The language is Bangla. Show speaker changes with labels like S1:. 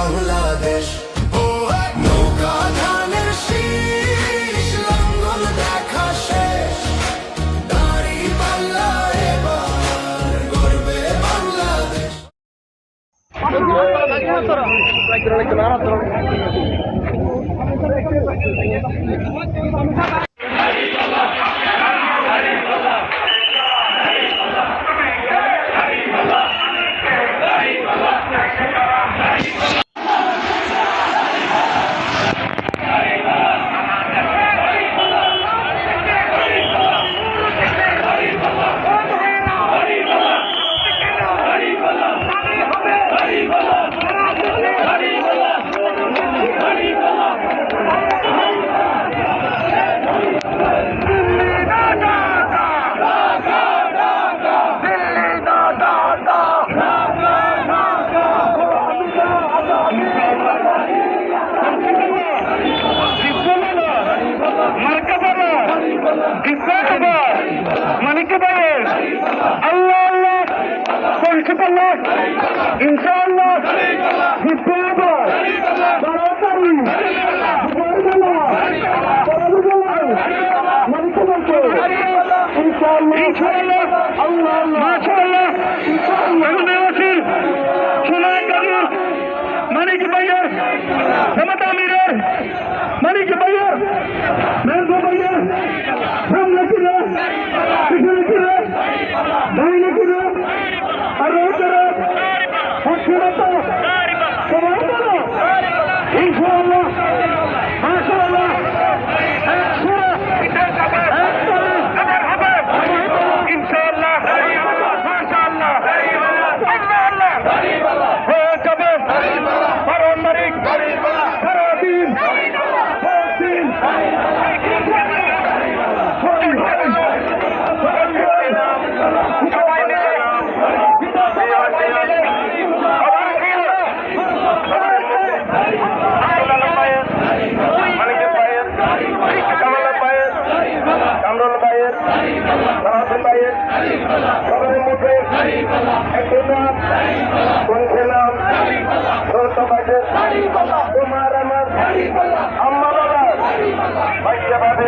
S1: বাংলাদেশ। ও নৌকা ধানের শীষ, লাঙ্গল দেখা শেষ, দাঁড়িপাল্লা এবার গর্বে বাংলাদেশ।
S2: ইনশাআল্লাহ মানিক ভাইয়ের ক্ষমতা আমিরের মানিক ভাইয়ের মেহবুব ভাইয়ের সামনে কিনে পিছনে কিনে ডাইনে কিনে আর করে সক্ষমতা সবাই বলো ইনশাআল্লাহ মাশাআল্লাহ ইনশাআল্লাহ মাশাআল্লাহ হয়ে যাবে পারমাণবিক সারাদিন কামরুল ভাইয়ের রাহাতুল ভাইয়ের সবার মধ্যে একটি নাম শুনছিলাম সৌরভাইয়ের তোমার আমার আম্মা বাবা ভাইয়া ভাবে